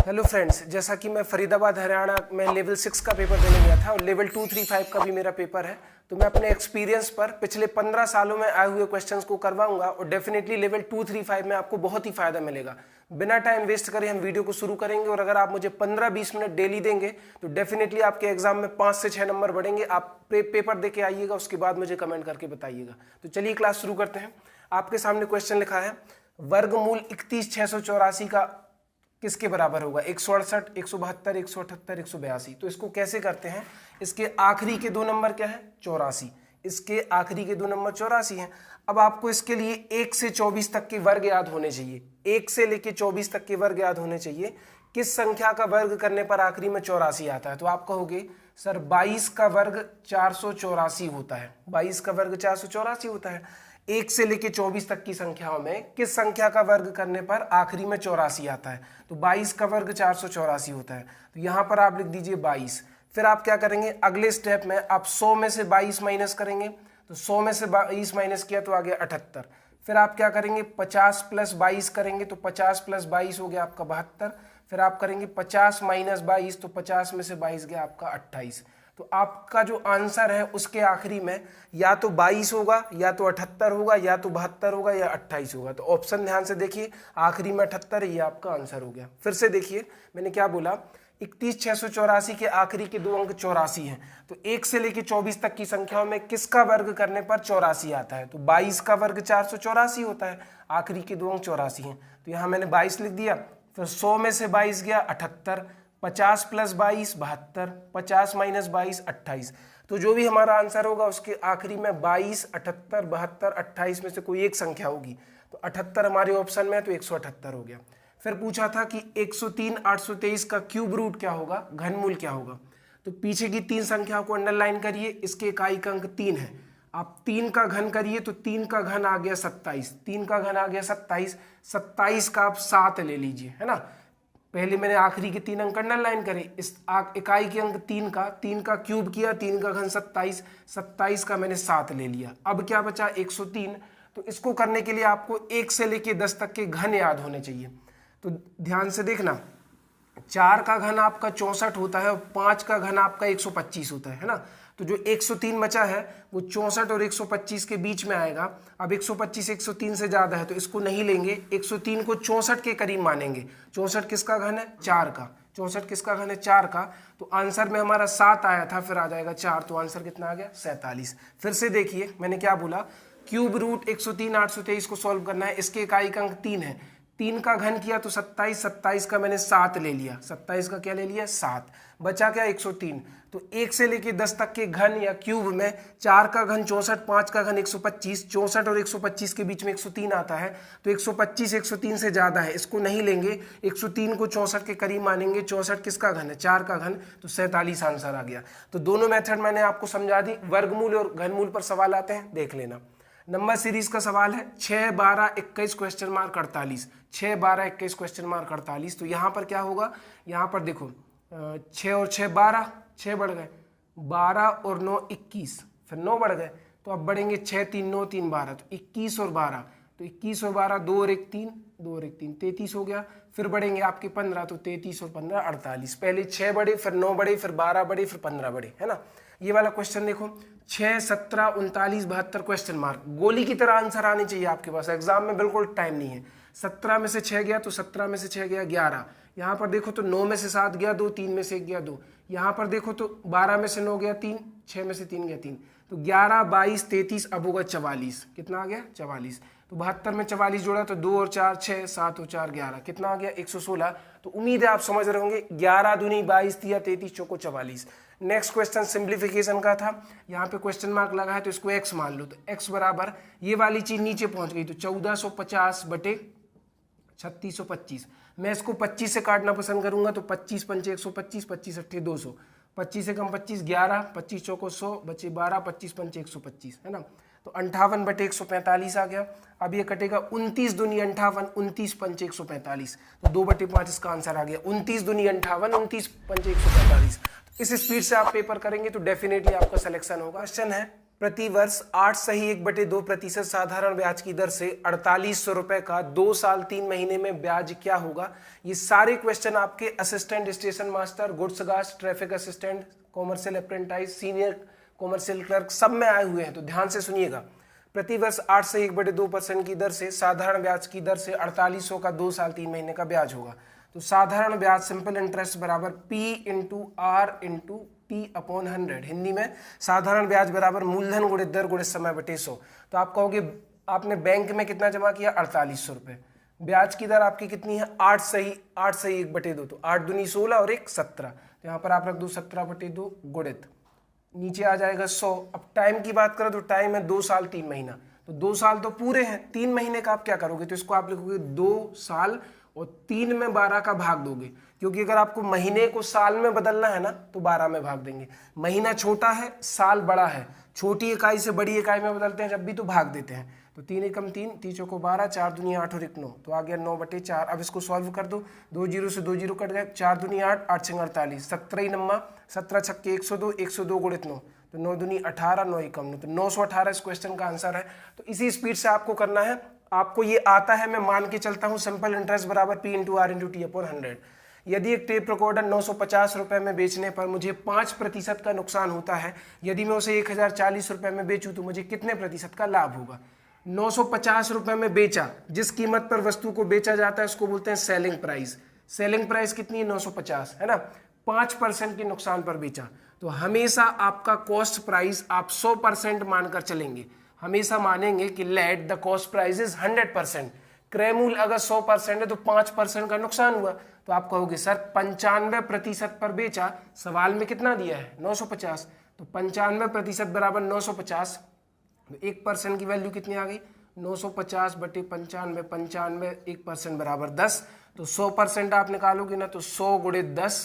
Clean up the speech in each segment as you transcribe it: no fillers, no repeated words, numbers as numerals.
Hello friends, जैसा कि मैं फरीदाबाद हरियाणा में लेवल 6 का पेपर देने गया था और लेवल 235 का भी मेरा पेपर है, तो मैं अपने एक्सपीरियंस पर पिछले 15 सालों में आए हुए क्वेश्चंस को करवाऊंगा और डेफिनेटली लेवल 235 में आपको बहुत ही फायदा मिलेगा। बिना टाइम वेस्ट करे हम वीडियो को शुरू करेंगे और अगर आप मुझे 15-20 मिनट डेली देंगे तो डेफिनेटली आपके एग्जाम में 5 से 6 नंबर बढ़ेंगे। आप पेपर दे के आइएगा, उसके बाद मुझे कमेंट करके बताइएगा। तो चलिए क्लास शुरू करते हैं। आपके सामने क्वेश्चन लिखा है, वर्गमूल 31,684 का किसके बराबर होगा? 168, 172, 178, 182। तो इसको कैसे करते हैं? इसके आखिरी के दो नंबर क्या है? 84। इसके आखिरी के दो नंबर 84 हैं। अब आपको इसके लिए 1 से 24 तक के वर्ग याद होने चाहिए। 1 से लेके 24 तक के वर्ग याद होने चाहिए। किस संख्या का वर्ग करने पर आखिरी में 84 आता है? तो आप कहोगे सर 22 का वर्ग 484 होता है। 22 का वर्ग 484 होता है। 1 से लेके 24 तक की संख्याओं में किस संख्या का वर्ग करने पर आखिरी में 84 आता है? तो 22 का वर्ग 484 होता है। तो यहां पर आप लिख दीजिए 22। फिर आप क्या करेंगे? अगले स्टेप में आप 100 में से 22 माइनस करेंगे। तो 100 में से 22 माइनस किया तो आ गया 78। फिर आप क्या करेंगे? 50 प्लस 22 करेंगे तो 50 प्लस 22 हो गया आपका 72। फिर आप करेंगे 50 माइनस 22 तो 50 में से 22 गया आपका 28। तो आपका जो आंसर है उसके आखिरी में या तो 22 होगा, या तो 78 होगा, या तो 72 होगा, या 28 होगा। तो ऑप्शन ध्यान से देखिए, आखिरी में 78 ये आपका आंसर हो गया। फिर से देखिए मैंने क्या बोला, 31,684 के आखिरी के दो अंक 84 हैं। तो 1 से लेके 24 तक की संख्याओं में किसका वर्ग करने पर 84 आता है? तो 22 का वर्ग 484 होता है। आखिरी के दो अंक 84 हैं, तो यहाँ मैंने 22 लिख दिया। फिर 100 में से 22 गया 78, 50 प्लस 22 72, 50 माइनस 22 28। तो जो भी हमारा आंसर होगा उसके आखिरी में 22, 78, 72, 28 में से कोई एक संख्या होगी। तो 78 हमारे ऑप्शन में है, तो 178 हो गया। फिर पूछा था कि 103, 823 का क्यूब रूट क्या होगा, घनमूल क्या होगा? तो पीछे की 3 संख्याओं को अंडरलाइन करिए। इसके इकाई का अंक 3 है। आप 3 का घन करिए तो 3 का घन आ गया 27। 3 का घन आ गया 27। 27 का आप 7 ले लीजिए, है ना। पहले मैंने आखिरी के 3 अंक अंडरलाइन करे। इस इकाई के अंक 3 का क्यूब किया, 3 का घन 27, 27 का मैंने 7 ले लिया। अब क्या बचा? 103। तो इसको करने के लिए आपको 1 से लेके 10 तक के घन याद होने चाहिए। तो ध्यान से देखना, 4 का घन आपका 64 होता है और 5 का घन आपका 125 होता है ना। तो जो 103 बचा है वो 64 और 125 के बीच में आएगा। अब 125 103 से ज्यादा है तो इसको नहीं लेंगे। 103 को 64 के करीब मानेंगे। 64 किसका घन है? 4 का। 64 किसका घन है? 4 का। तो आंसर में हमारा 7 आया था, फिर आ जाएगा 4। तो आंसर कितना आ गया? 47। फिर से देखिए मैंने क्या बोला, क्यूब रूट 103, 823 को सॉल्व करना है। इसके इकाई का अंक 3 है। 3 का घन किया तो 27, 27 का मैंने 7 ले लिया। 27 का क्या ले लिया? 7। बचा क्या? 103। तो 1 से लेके 10 तक के घन या क्यूब में 4 का घन 64, 5 का घन 125, 64 और 125 के बीच में 103 आता है। तो 125 103 से ज्यादा है, इसको नहीं लेंगे। 103 को 64 के करीब मानेंगे। 64 किसका घन है? 4 का घन। तो 47 आंसर आ गया। तो दोनों मेथड मैंने आपको समझा दी। वर्गमूल और घनमूल पर सवाल आते हैं, देख लेना। नंबर सीरीज का सवाल है 6, 12, 21 क्वेश्चन मार्क 48। 6, 12, 21 question mark 48। तो यहाँ पर क्या होगा? यहाँ पर देखो 6 और 6 12, 6 बढ़ गए। 12 और 9 21, फिर 9 बढ़ गए। तो अब बढ़ेंगे 6, 3, 9, 3, 12। तो 21 और 12, तो 21 और 12, 2 और 1 3, 2 और 1 3, 33 हो गया। फिर बढ़ेंगे आपके 15, तो 33 और 15 48। पहले 6 बढ़े, फिर 9 बढ़े, फिर 12 बढ़े, फिर 15 बढ़े, है ना। ये वाला क्वेश्चन देखो, 6, 17, 39, 72 क्वेश्चन मार्क। गोली की तरह आंसर आने चाहिए आपके पास, एग्जाम में बिल्कुल टाइम नहीं है। 17 में से 6 गया तो 17 में से 6 गया 11। यहाँ पर देखो तो 9 में से 7 गया 2, 3 में से 1 गया 2। यहाँ पर देखो तो 12 में से 9 गया 3, 6 में से 3 गया 3। तो 11, 22, 33, अब होगा 44। कितना आ गया? 44। तो 72 में 44 जोड़ा तो 2 और 4 6, 7 और 4 11, कितना आ गया? 116। तो उम्मीद है आप समझ रहे होंगे। 11 दूनी 22, 33, चौको 44। नेक्स्ट क्वेश्चन सिंप्लीफिकेशन का था। यहाँ पे क्वेश्चन मार्क लगा है तो इसको x मान लो। तो x बराबर ये वाली चीज नीचे पहुंच गई तो 1450 बटे 3625। मैं इसको 25 से काटना पसंद करूंगा तो 25 पंचे 125, 25 अट्ठे 200, 25 से कम 25 11, 25 चौको 100, बचे 12, 25 पंचे 125, है ना। तो 58 बटे 145 आ गया। अब ये कटेगा 29 दूनी 58, 29 पंचे 145। तो 2 बटे 5 इसका आंसर आ गया। 29 दूनी 58, 29 पंचे 145। इस स्पीड से आप पेपर करेंगे तो डेफिनेटली आपका सिलेक्शन होगा। क्वेश्चन है प्रति वर्ष 8 सही 1/2% साधारण ब्याज की दर से 4800 रुपए का 2 साल 3 महीने में ब्याज क्या होगा। ये सारे क्वेश्चन आपके assistant station master, goods guard, traffic assistant, commercial apprentice, senior commercial clerk सब में आए हुए हैं, तो ध्यान से सुनिएगा। प्रति वर्ष 8 से 1/2% की दर से साधारण ब्याज की दर से 4800 का 2 साल 3 महीने का ब्याज होगा। तो साधारण ब्याज सिंपल इंटरेस्ट बराबर P into R into T upon 100। Hindi में साधारण ब्याज बराबर मूलधन गुणित दर गुणित समय बटे 100। तो आप कहोगे आपने बैंक में कितना जमा किया, 4800 रुपये। ब्याज की दर आपकी कितनी है, 8 सही 1/2, तो 8 दूनी 16 और 1 17। तो यहाँ पर आप रख दो 17/2 गुणित, नीचे आ जाएगा 100। अब टाइम की बात करें तो टाइम है 2 साल 3 महीना, तो 2 साल तो पूरे हैं, 3 महीने का आप क्या करोगे, तो इसको आप लिखोगे 2 साल और 3 में 12 का भाग दोगे, क्योंकि अगर आपको महीने को साल में बदलना है ना तो 12 में भाग देंगे। महीना छोटा है, साल बड़ा है, छोटी इकाई से बड़ी इकाई में बदलते हैं जब भी, तो भाग देते हैं। तो 3 एकम 3, 3 चौको 12, 4 दूनी 8 और 1 9, तो आ गया 9/4। अब इसको सॉल्व कर दो, 2 जीरो से 2 जीरो कट गए, 4 दूनी 8, 8 छंग 48, 17 नम्मा 17 छक्के 102, 102 गुणित 9, तो 9 दूनी 18, 9 एकम 9, तो 918 इस क्वेश्चन का आंसर है। तो इसी स्पीड से आपको करना है, आपको ये आता है, मैं मान के चलता हूँ सिंपल इंटरेस्ट बराबर P into R into T upon 100। यदि एक टेप रिकॉर्डर 950 रुपए में बेचने पर मुझे 5% का नुकसान होता है, यदि मैं उसे 1040 रुपए में बेचूं तो मुझे कितने प्रतिशत का लाभ होगा। 950 रुपए में बेचा, जिस कीमत पर वस्तु को बेचा जाता है उसको बोलते हैं सेलिंग प्राइस। सेलिंग प्राइस कितनी है, 950 है ना। 5% के नुकसान पर बेचा, तो हमेशा आपका कॉस्ट प्राइस आप 100% मानकर चलेंगे, हमेशा मानेंगे कि let the cost price is 100%। क्रय मूल्य अगर 100% है तो 5% का नुकसान हुआ, तो आप कहोगे सर 95% पर बेचा, सवाल में कितना दिया है 950, तो 95% बराबर 950, तो 1% की वैल्यू कितनी आ गई 950 बटे 95, 95 1% बराबर 10, तो 100% आप निकालोगे ना तो 100 गुणित 10,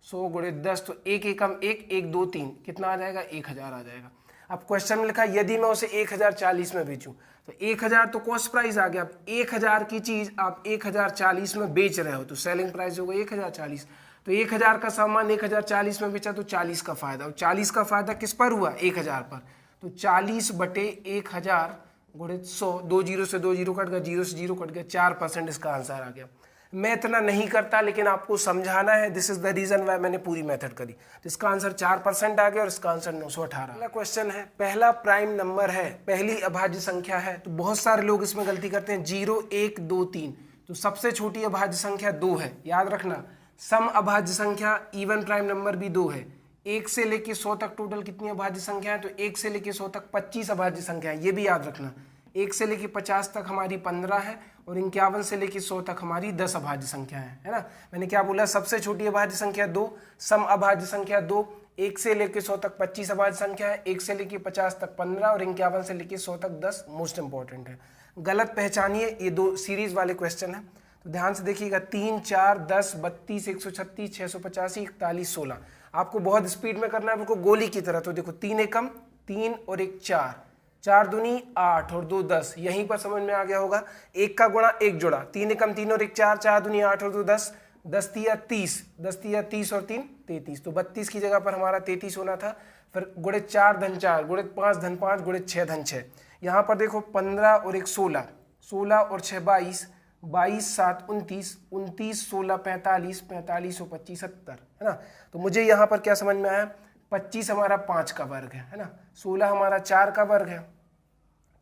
100 गुणित 10, तो 1 एकम 1, 1 2 3, कितना आ जाएगा 1000 आ जाएगा। अब क्वेश्चन में लिखा यदि मैं उसे 1040 में बेचूं, तो 1000 तो कॉस्ट प्राइस आ गया। अब 1000 की चीज आप 1040 में बेच रहे हो तो सेलिंग प्राइस होगा 1040, तो 1000 का सामान 1040 में बेचा तो 40 का फायदा, और 40 का फायदा किस पर हुआ 1000 पर, तो 40 बटे 1000 गुणित 100, 2 जीरो से 2 जीरो कट गया, 0 से 0 कट गया, 4% इसका आंसर आ गया। मैं इतना नहीं करता लेकिन आपको समझाना है, this is the reason why मैंने पूरी मेथड करी। तो इसका आंसर 4% आ गया और इसका आंसर 918। अगला क्वेश्चन है, पहला प्राइम नंबर है, पहली अभाज्य संख्या है, तो बहुत सारे लोग इसमें गलती करते हैं 0 1 2 3, तो सबसे छोटी अभाज्य संख्या 2 है, याद रखना। सम अभाज्य संख्या इवन प्राइम नंबर भी 2 है। 1 से लेके 100 तक टोटल कितनी अभाज्य संख्या है, तो 1 से लेके 100 तक 25 अभाज्य संख्या है, ये भी याद रखना। 1 से लेके 50 तक हमारी 15 है और 51 से लेके 100 तक हमारी 10 अभाज्य संख्या है ना। मैंने क्या बोला, सबसे छोटी अभाज्य संख्या 2, सम अभाज्य संख्या 2, 1 से लेके 100 तक 25 अभाज्य संख्या है, 1 से लेके 50 तक 15 और 51 से लेके 100 तक 10 मोस्ट इंपॉर्टेंट है। गलत पहचानिए, ये 2 सीरीज वाले क्वेश्चन है, तो ध्यान से देखिएगा। 3 4 10 32 136 685 41 16, आपको बहुत स्पीड में करना है, बिल्कुल गोली की तरह। तो देखो 3 एकम 3 और 1 4, 4 दूनी 8 और 2 10, यहीं पर समझ में आ गया होगा। 1 का गुणा 1 जोड़ा, 3 एकम 3 और 1 4, 4 दूनी 8 और 2 10, 10 तिया 30, 10 तिया 30 और 3 33, तो 32 की जगह पर हमारा 33 होना था। फिर गुणित 4 धन 4, गुणित 5 धन 5, गुणित 6 धन 6। यहाँ पर देखो 15 और 1 16, 16 और 6 22, 22 7 29, 29 16 45, 45 और 25 70, है ना। तो मुझे यहाँ पर क्या समझ में आया, 25 हमारा 5 का वर्ग है ना, 16 हमारा 4 का वर्ग है,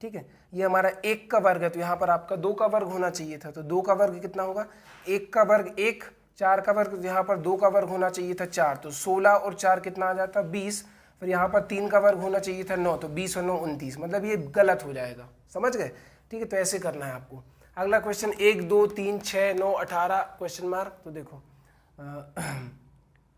ठीक है, ये हमारा 1 का वर्ग है, तो यहाँ पर आपका 2 का वर्ग होना चाहिए था। तो 2 का वर्ग कितना होगा, 1 का वर्ग 1, 4 का वर्ग, यहाँ पर 2 का वर्ग होना चाहिए था 4, तो 16 और 4 कितना आ जाता 20। फिर यहाँ पर 3 का वर्ग होना चाहिए था 9, तो 20 और 9 29, मतलब ये गलत हो जाएगा, समझ गए, ठीक है। तो ऐसे करना है आपको। अगला क्वेश्चन 1 2 3 6 9 18 क्वेश्चन मार्क। तो देखो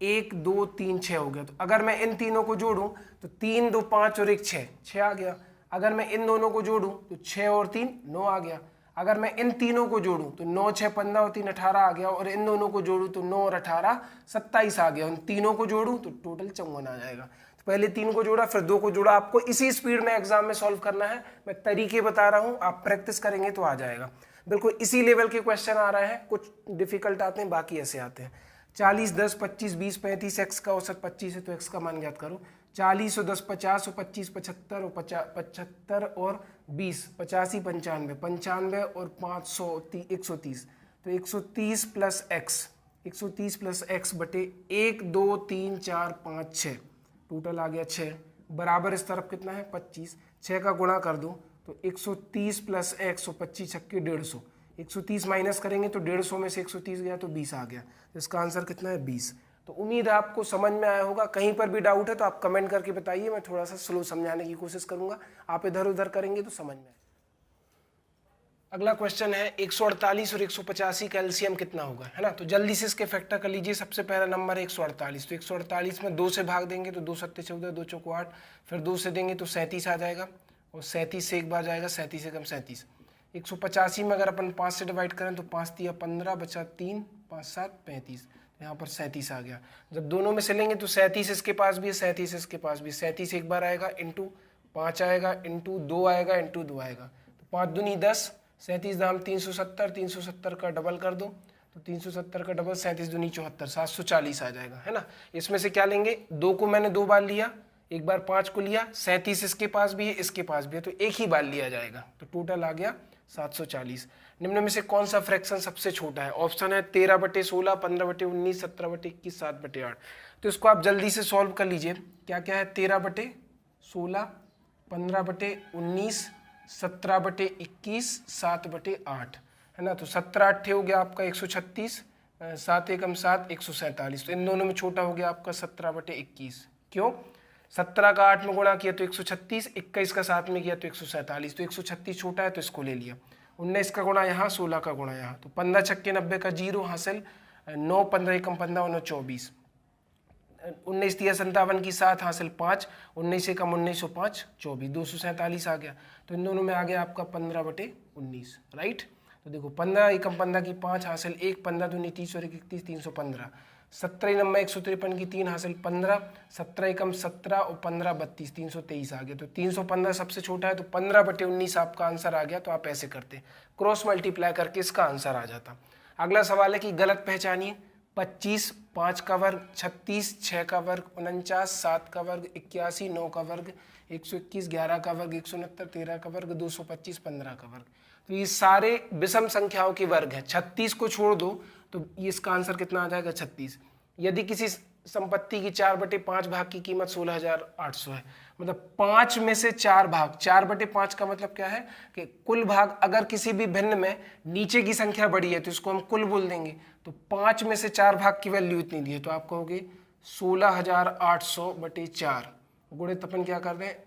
1 2 3 6 हो गया, तो अगर मैं इन तीनों को जोड़ूं तो 3 2 5 और 1 6 आ गया। अगर मैं इन दोनों को जोड़ूं तो 6 और 3 9 आ गया। अगर मैं इन तीनों को जोड़ूं तो 9 6 15 और 3 18 आ गया, और इन दोनों को जोड़ूं तो 9 और 18 27 आ गया। उन तीनों को जोड़ूं तो टोटल 54 आ जाएगा। तो पहले 3 को जोड़ा, फिर 2 को जोड़ा। आपको इसी स्पीड में एग्जाम में सॉल्व करना है, मैं तरीके बता रहा हूं, आप प्रैक्टिस करेंगे तो आ जाएगा। बिल्कुल इसी लेवल के क्वेश्चन आ रहे हैं, कुछ डिफिकल्ट आते हैं, बाकी ऐसे आते हैं। 40 10 25 20 35, एक्स का औसत 25 है तो एक्स का मान ज्ञात करो। 40 और 10 50 और 25 75 और 75 और 20 85 95 95 और 500 130, तो 130 प्लस एक्स 130 प्लस एक्स बटे 1 2 3 4 5 6, टोटल आ गया 6, बराबर इस तरफ कितना है 25, 6 का गुणा कर दो तो 130 प्लस एक्स और 25 छक्के 150, 130 माइनस करेंगे तो 150 में से 130 गया तो 20 आ गया, तो इसका आंसर कितना है 20। तो उम्मीद है आपको समझ में आया होगा। कहीं पर भी डाउट है तो आप कमेंट करके बताइए, मैं थोड़ा सा स्लो समझाने की कोशिश करूंगा, आप इधर उधर करेंगे तो समझ में। अगला क्वेश्चन है 148 और 185 का एलसीएम कितना होगा, है ना। तो जल्दी से इसके फैक्टर कर लीजिए। सबसे पहला नंबर है 148, तो 148 में 2 से भाग देंगे तो 2 सत्ते 14, 2 चौको 8, फिर 2 से देंगे तो 37 आ जाएगा, और 37 से एक बार जाएगा 37 एकम 37। 185 में अगर अपन 5 से डिवाइड करें तो 5 तिया 15 बचा 3 5 7 35, यहाँ पर 37 आ गया। जब दोनों में से लेंगे तो 37 इसके पास भी है, 37 इसके पास भी, 37 एक बार आएगा इंटू 5 आएगा इंटू 2 आएगा इंटू 2 आएगा, तो 5 दूनी 10, 37 दाम 370, 370 का डबल कर दो तो 370 का डबल 37 दूनी 74, 740 आ जाएगा, है ना। इसमें से क्या लेंगे, 2 को मैंने 2 बार लिया, एक बार 5 को लिया, 37 इसके पास भी है इसके पास भी है, तो एक ही बार लिया जाएगा, तो टोटल आ गया 740। निम्न में से कौन सा फ्रैक्शन सबसे छोटा है। ऑप्शन है 13/16, 15/19, 17/21, 7/8। तो इसको आप जल्दी से सॉल्व कर लीजिए। क्या क्या है, 13/16, 15/19, 17/21, 7/8, है ना। तो 17 8 हो गया आपका 136, 7 एकम 7 147, तो इन दोनों में छोटा हो गया आपका 17/21। क्यों, 17 का 8 में गुणा किया तो 136, 21 का 7 में किया तो 147, तो 136 छोटा है तो इसको ले लिया। 19 का गुणा यहाँ, 16 का गुणा यहाँ, तो 15 छक्के 90 का 0 हासिल, 9 15 एकम 15 9 24, 19 तिया 57 की 7 हासिल 5, 19 एकम 19 और 5 24, 247 आ गया। तो इन दोनों में आ गया आपका 15/19, राइट। तो देखो 15 एकम 15 की 5 हासिल 1, 15 दूनी 30 और 31 315, 17 नंबर 153 की 3 हासिल 15, 17 एकम 17 और 15 32, 323 आ गया। तो 315 सबसे छोटा है, तो 15/19 आपका आंसर आ गया। तो आप ऐसे करते, क्रॉस मल्टीप्लाई करके इसका आंसर आ जाता। अगला सवाल है कि गलत पहचानिए। 25 5 का वर्ग, 36 6 का वर्ग, 49 7 का वर्ग, 81 9 का वर्ग, 121 11 का वर्ग, 169 13 का वर्ग, 225 15 का वर्ग। तो ये सारे विषम संख्याओं के वर्ग है। 36 को छोड़ दो तो ये इसका आंसर कितना आ जाएगा 36। यदि किसी संपत्ति की 4/5 भाग की कीमत 16,800 है, मतलब 5 में से 4 भाग, 4/5 का मतलब क्या है कि कुल भाग अगर किसी भी भिन्न में नीचे की संख्या बड़ी है तो इसको हम कुल बोल देंगे। तो 5 में से 4 भाग की वैल्यू इतनी दी है, तो आप कहोगे 16,800/4, गुणित अपन क्या कर रहे हैं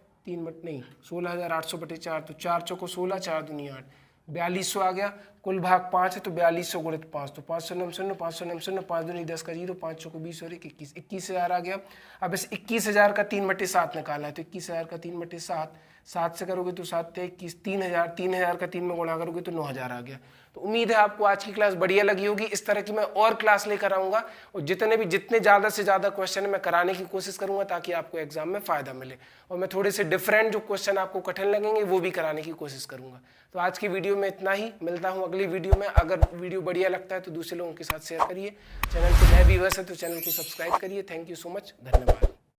16,800/4, तो 4 चौको 16, 4 दूनी 8, 4200 आ गया। कुल भाग 5 है तो 4200 गुणित 5, तो 500 9 0, 500 9 0, 5 दूनी 10 का 0, 5 चौको 20 और 21, 21,000 आ गया। अब इस 21,000 का 3/7 निकालना है, तो 21,000 का 3/7, 7 से करोगे तो 7 × 21, 3,000, 3,000 का 3 में गुणा करोगे तो 9,000 आ गया। तो उम्मीद है आपको आज की क्लास बढ़िया लगी होगी। इस तरह की मैं और क्लास लेकर आऊँगा और जितने ज़्यादा से ज़्यादा क्वेश्चन मैं कराने की कोशिश करूँगा ताकि आपको एग्जाम में फ़ायदा मिले, और मैं थोड़े से डिफरेंट जो क्वेश्चन आपको कठिन लगेंगे वो भी कराने की कोशिश करूँगा। तो आज की वीडियो में इतना ही, मिलता हूँ अगली वीडियो में। अगर वीडियो बढ़िया लगता है तो दूसरे लोगों के साथ शेयर करिए, चैनल पे नए व्यूअर्स है तो चैनल को सब्सक्राइब करिए। थैंक यू सो मच, धन्यवाद।